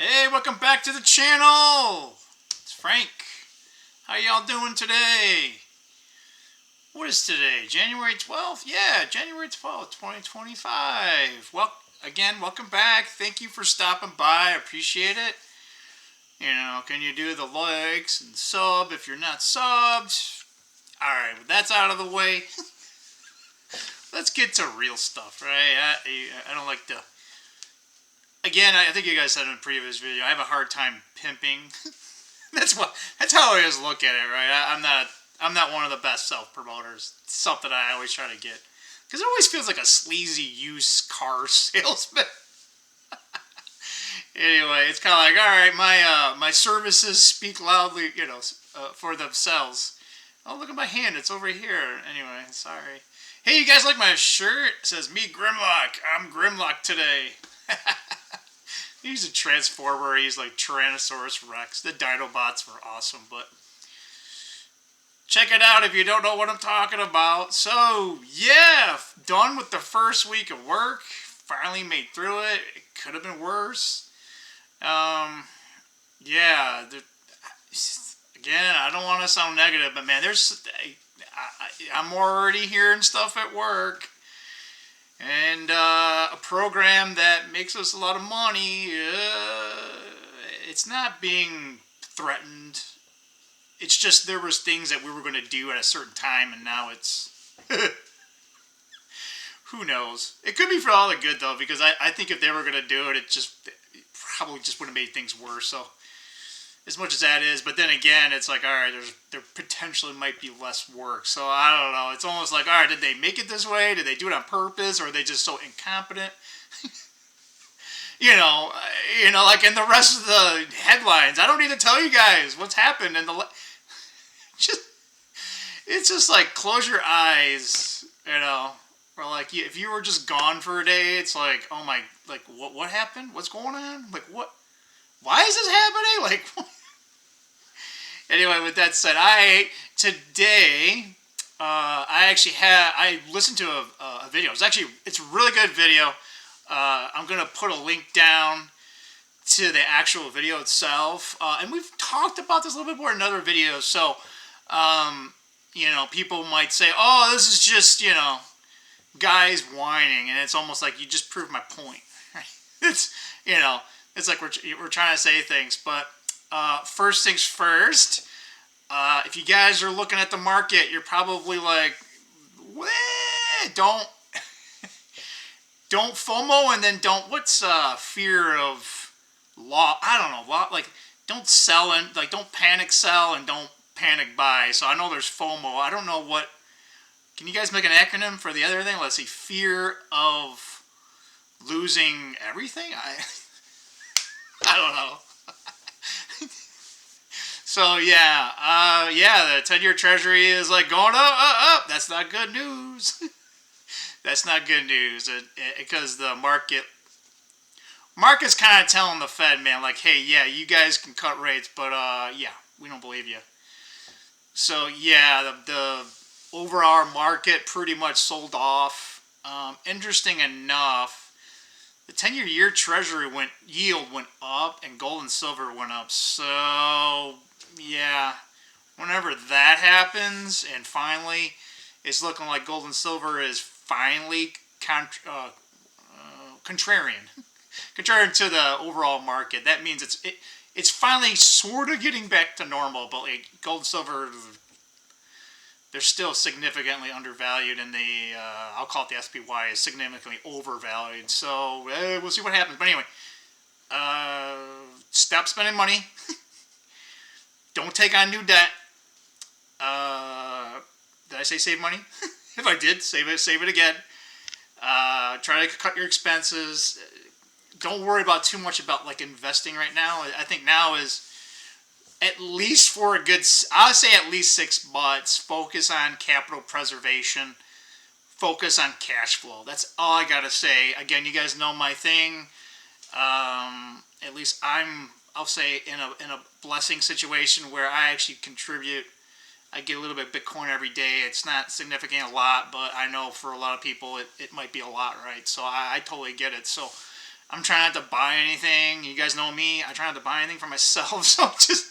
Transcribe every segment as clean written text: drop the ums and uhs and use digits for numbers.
Hey, welcome back to the channel. It's Frank. How y'all doing today? What is today? January 12th? Yeah, January 12th, 2025. Well, again, welcome back. Thank you for stopping by. I appreciate it. Can you do the likes and sub if you're not subbed? Alright, well, that's out of the way. Let's get to real stuff, right? I don't like to... Again, I think you guys said in a previous video, I have a hard time pimping. That's how I always look at it, right? I'm not one of the best self promoters. It's something I always try to get because it always feels like a sleazy used car salesman. Anyway, it's kind of like, all right, my services speak loudly, for themselves. Oh, look at my hand; it's over here. Anyway, sorry. Hey, you guys like my shirt? It says me Grimlock. I'm Grimlock today. He's a Transformer. He's like Tyrannosaurus Rex. The Dinobots were awesome, but check it out if you don't know what I'm talking about. So, yeah, done with the first week of work. Finally made through it. It could have been worse. Yeah. Again, I don't want to sound negative, but man, I'm already hearing stuff at work. And a program that makes us a lot of money, it's not being threatened. It's just there was things that we were going to do at a certain time, and now it's... Who knows? It could be for all the good, though, because I think if they were going to do it, it probably just would have made things worse. So, as much as that is, but then again, it's like, all right, there potentially might be less work. So I don't know. It's almost like, all right, did they make it this way? Did they do it on purpose, or are they just so incompetent? Like in the rest of the headlines, I don't need to tell you guys what's happened in the it's just like close your eyes, or like if you were just gone for a day, it's like, oh my, like what happened? What's going on? Like what? Why is this happening? Like, anyway, with that said, today, I listened to a video. It's a really good video. I'm going to put a link down to the actual video itself. And we've talked about this a little bit more in other videos. So, people might say, oh, this is just, guys whining. And it's almost like you just proved my point. It's, it's like we're trying to say things, but first things first, if you guys are looking at the market, you're probably like, don't FOMO, and then what's fear of law? I don't know, like don't sell and like don't panic sell and don't panic buy. So I know there's FOMO. I don't know what. Can you guys make an acronym for the other thing? Let's see, fear of losing everything. I don't know. So the 10-year Treasury is like going up. That's not good news. That's not good news because the market's kind of telling the Fed, man, like, hey, yeah, you guys can cut rates, but we don't believe you. So the overall market pretty much sold off. Interesting enough. The 10-year Treasury yield went up and gold and silver went up. So, yeah, whenever that happens, and finally, it's looking like gold and silver is finally contrarian. Contrarian to the overall market. That means it's finally sort of getting back to normal, but like gold and silver, they're still significantly undervalued, and I'll call it the SPY is significantly overvalued. So we'll see what happens. But anyway, stop spending money. Don't take on new debt. Did I say save money? If I did, save it again. Try to cut your expenses. Don't worry about too much about like investing right now. I think now is at least for a good, I would say at least 6 months, focus on capital preservation, focus on cash flow. That's all I gotta say. Again, you guys know my thing. At least I'll say in a blessing situation where I actually contribute. I get a little bit of Bitcoin every day. It's not significant a lot, but I know for a lot of people it might be a lot, right? So I totally get it. So I'm trying not to buy anything. You guys know me. I try not to buy anything for myself. So just,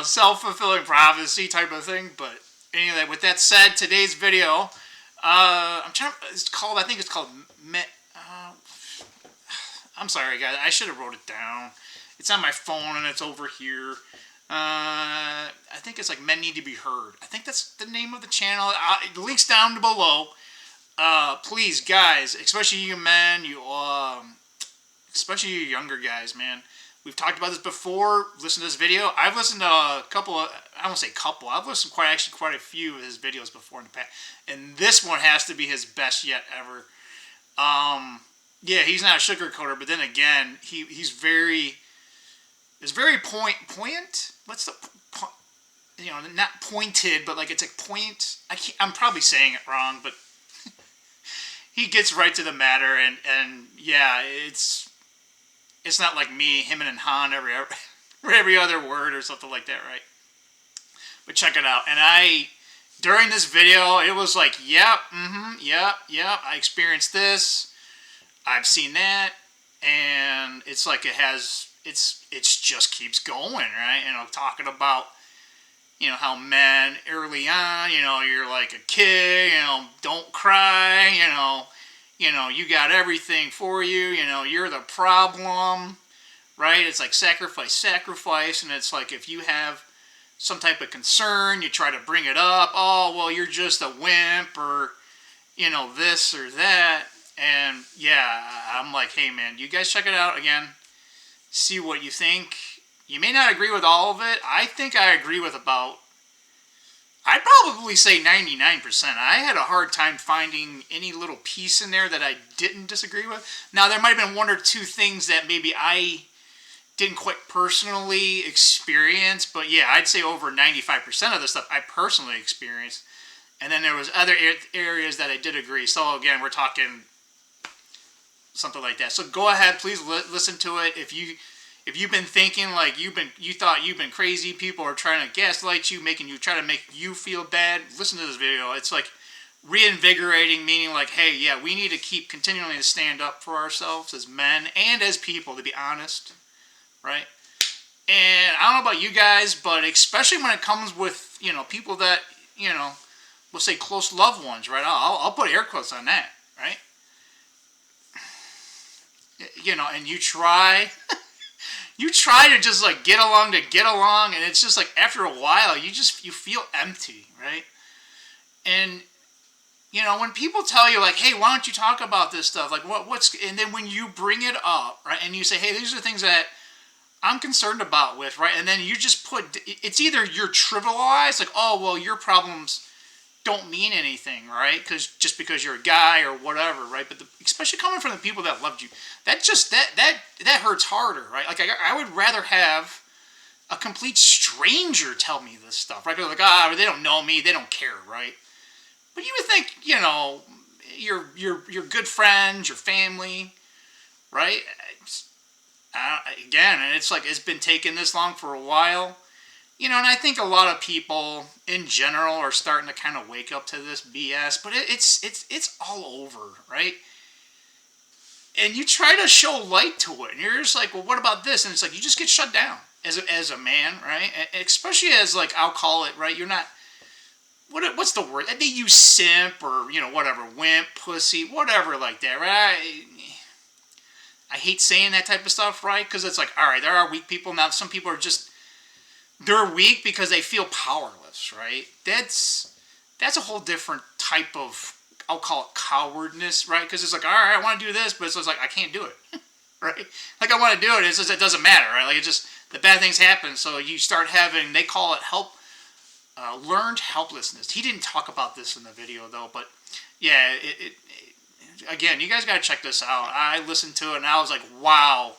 self-fulfilling prophecy type of thing. But anyway, with that said, today's video, I think it's called, I'm sorry guys, I should have wrote it down. It's on my phone and it's over here. I think it's like Men Need to Be Heard. I think that's the name of the channel. The link's down below. Please, guys, especially you men, especially you younger guys, man. We've talked about this before. Listen to this video. I've listened to a couple of, I won't say couple, I've listened to quite a few of his videos before in the past. And this one has to be his best yet ever. Yeah, he's not a sugarcoater, but then again, it's very poignant. What's the, not pointed, but like it's a point. I'm probably saying it wrong, but he gets right to the matter, and yeah, it's not like me, him and Han every other word or something like that, right? But check it out. And during this video, it was like, yep, I experienced this, I've seen that, and it's like it just keeps going, right? Talking about, how men early on, you're like a kid, don't cry, you got everything for you, you're the problem, right? It's like sacrifice, and it's like if you have some type of concern, you try to bring it up, oh, well, you're just a wimp, or, this or that, and yeah, I'm like, hey, man, you guys check it out again, see what you think. You may not agree with all of it. I think I agree with I'd probably say 99%. I had a hard time finding any little piece in there that I didn't disagree with. Now, there might have been one or two things that maybe I didn't quite personally experience, but yeah, I'd say over 95% of the stuff I personally experienced. And then there was other areas that I did agree. So again, we're talking something like that. So go ahead, please listen to it. If you've been thinking like you thought you've been crazy, people are trying to gaslight you, try to make you feel bad, listen to this video. It's like reinvigorating, meaning like, hey, yeah, we need to keep continually to stand up for ourselves as men and as people, to be honest, right? And I don't know about you guys, but especially when it comes with, people that, we'll say close loved ones, right? I'll put air quotes on that, right? And you try to just like get along, and it's just like after a while you feel empty, right? And when people tell you like, hey, why don't you talk about this stuff, like and then when you bring it up, right, and you say, hey, these are things that I'm concerned about with, right, and then you just it's either you're trivialized, like, oh, well, your problems don't mean anything, right? Just because you're a guy or whatever, right? But especially coming from the people that loved you, that hurts harder, right? Like I would rather have a complete stranger tell me this stuff, right? They're like, they don't know me, they don't care, right? But you would think, your good friends, your family, right? Again, and it's like it's been taking this long for a while. And I think a lot of people in general are starting to kind of wake up to this BS, but it's all over, right? And you try to show light to it, and you're just like, well, what about this? And it's like you just get shut down as a man, right? And especially as like, I'll call it, right? You're not, what's the word? They use simp or whatever, wimp, pussy, whatever like that, right? I hate saying that type of stuff, right? Because it's like, all right, there are weak people. Now some people are just, they're weak because they feel powerless, right? That's a whole different type of, I'll call it cowardness, right? Because it's like, all right, I want to do this, but it's just like, I can't do it, right? Like, I want to do it, it's just, it doesn't matter, right? Like, it just, the bad things happen, so you start having, they call it learned helplessness. He didn't talk about this in the video, though, but yeah, again, you guys got to check this out. I listened to it, and I was like, wow,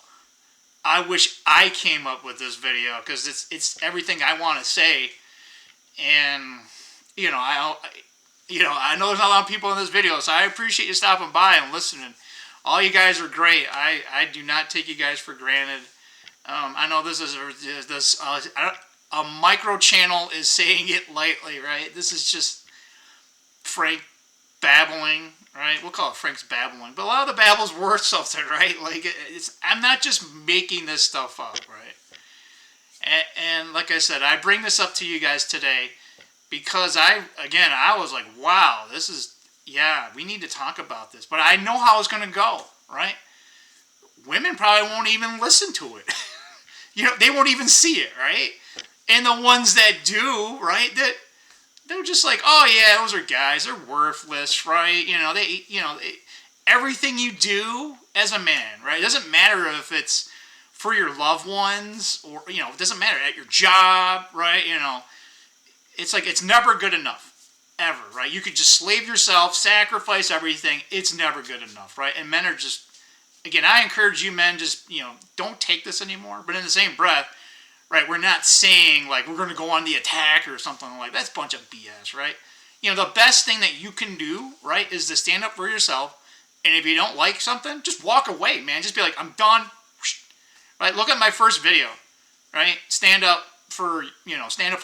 I wish I came up with this video, because it's everything I want to say. And I know there's not a lot of people in this video, so I appreciate you stopping by and listening. All you guys are great. I do not take you guys for granted. I know this is a micro channel is saying it lightly, right? This is just Frank babbling, right? We'll call it Frank's babbling, but a lot of the babble's worth something, right? Like I'm not just making this stuff up, right? And like I said, I bring this up to you guys today because I was like, wow, this is, yeah, we need to talk about this. But I know how it's going to go, right? Women probably won't even listen to it. They won't even see it, right? And the ones that do, right, they're just like, oh yeah, those are guys, they're worthless, right? Everything you do as a man, right? It doesn't matter if it's for your loved ones or, it doesn't matter at your job, right? It's like, it's never good enough, ever, right? You could just slave yourself, sacrifice everything. It's never good enough, right? And men are just, again, I encourage you men, just, don't take this anymore. But in the same breath, right, we're not saying, like, we're going to go on the attack or something like that. That's a bunch of BS, right? The best thing that you can do, right, is to stand up for yourself. And if you don't like something, just walk away, man. Just be like, I'm done. Right? Look at my first video, right? Stand up for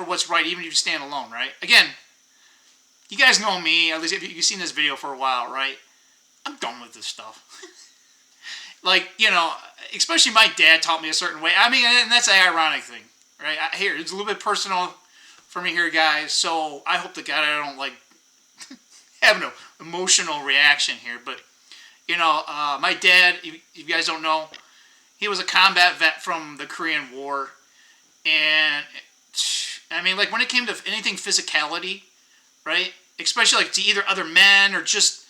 what's right, even if you stand alone, right? Again, you guys know me, at least if you've seen this video for a while, right? I'm done with this stuff. Like, especially my dad taught me a certain way. I mean, and that's the ironic thing, right? Here, it's a little bit personal for me here, guys, so I hope to God I don't, like, have no emotional reaction here, but, my dad, if you guys don't know, he was a combat vet from the Korean War, and, I mean, like, when it came to anything physicality, right, especially, like, to either other men or just,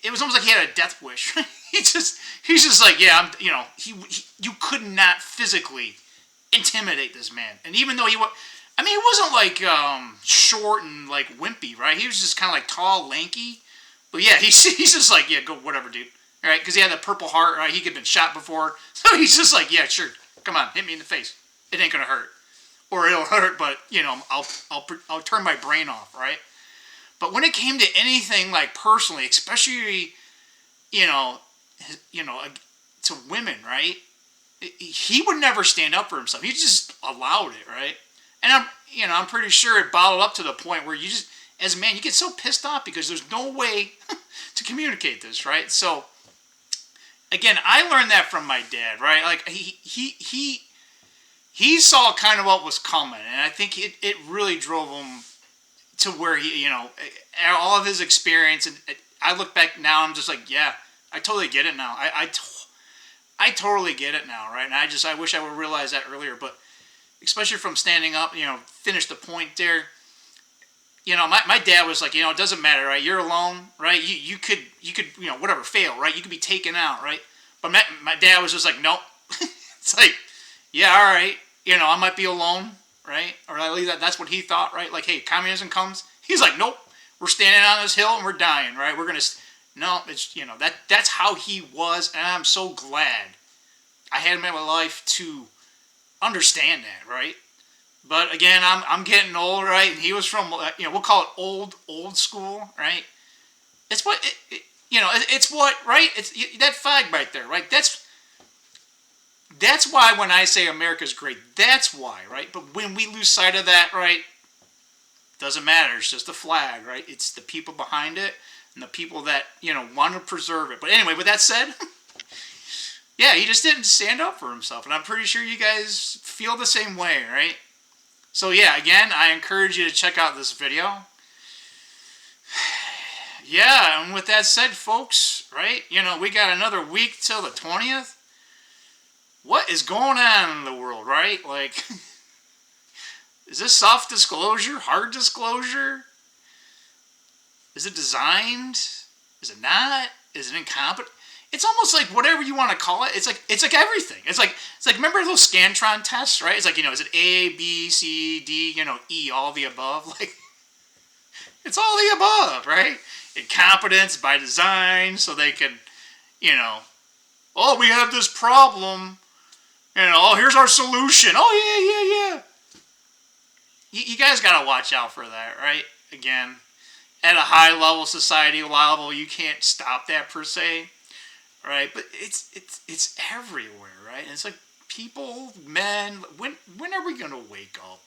it was almost like he had a death wish. He's just like, yeah, you could not physically intimidate this man. And even though he wasn't like short and like wimpy, right? He was just kind of like tall, lanky. But yeah, he's just like, yeah, go whatever, dude. All right, because he had that Purple Heart, right? He could have been shot before, so he's just like, yeah, sure, come on, hit me in the face. It ain't gonna hurt, or it'll hurt, but I'll turn my brain off, right? But when it came to anything like personally, especially, to women, right? He would never stand up for himself. He just allowed it, right? And I'm pretty sure it bottled up to the point where you just, as a man, you get so pissed off because there's no way to communicate this, right? So, again, I learned that from my dad, right? Like he saw kind of what was coming, and I think it really drove him to where he, all of his experience, and I look back now, I'm just like, yeah, I totally get it now. I totally get it now, right? And I wish I would have realized that earlier, but especially from standing up, finish the point there. My dad was like, it doesn't matter, right? You're alone, right? You could, whatever, fail, right? You could be taken out, right? But my dad was just like, nope. It's like, yeah, all right, I might be alone, right? Or at least that's what he thought, right? Like, hey, communism comes. He's like, nope, we're standing on this hill and we're dying, right? We're going to, no, it's, that's how he was. And I'm so glad I had him in my life to understand that, right? But again, I'm getting old, right? And he was from, we'll call it old school, right? It's what, it's what, right? It's that flag right there, right? That's why when I say America's great, that's why, right? But when we lose sight of that, right, doesn't matter. It's just a flag, right? It's the people behind it and the people that, want to preserve it. But anyway, with that said, yeah, he just didn't stand up for himself. And I'm pretty sure you guys feel the same way, right? So yeah, again, I encourage you to check out this video. Yeah, and with that said, folks, right, we got another week till the 20th. What is going on in the world, right? Like, is this soft disclosure, hard disclosure? Is it designed? Is it not? Is it incompetent? It's almost like whatever you want to call it. It's like everything. It's like remember those Scantron tests, right? It's like, is it A, B, C, D, E, all the above? Like, it's all the above, right? Incompetence by design, so they can, oh, we have this problem. Oh, here's our solution. Oh, yeah. You guys got to watch out for that, right? Again, at a high level, society level, you can't stop that per se, right? But it's everywhere, right? And it's like people, men, when are we going to wake up?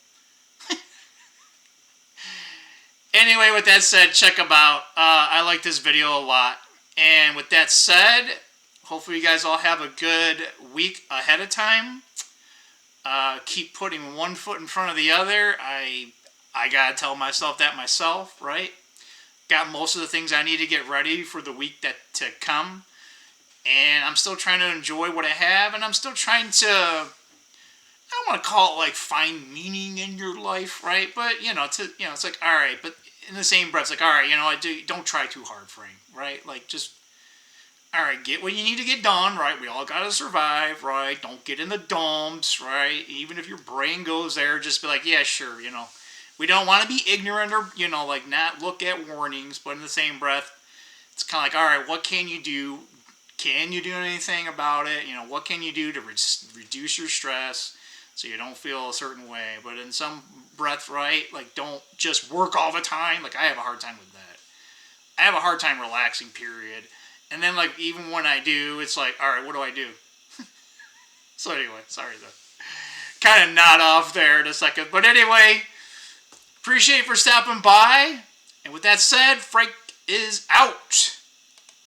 Anyway, with that said, check them out. I like this video a lot. And with that said, hopefully you guys all have a good week ahead of time. Keep putting one foot in front of the other. I gotta tell myself that myself, right? Got most of the things I need to get ready for the week to come. And I'm still trying to enjoy what I have. And I'm still trying to, I don't want to call it like find meaning in your life, right? But, it's like, all right. But in the same breath, it's like, all right, don't try too hard, Frank, right? Like, just, all right, get what you need to get done, right? We all got to survive, right? Don't get in the dumps, right? Even if your brain goes there, just be like, yeah, sure, We don't want to be ignorant or, like not look at warnings, but in the same breath, it's kind of like, all right, what can you do? Can you do anything about it? What can you do to reduce your stress so you don't feel a certain way? But in some breath, right, like don't just work all the time. Like I have a hard time with that. I have a hard time relaxing, period. And then like even when I do, it's like, all right, what do I do? So anyway, sorry to kind of nod off there in a second. But anyway, appreciate you for stopping by. And with that said, Frank is out.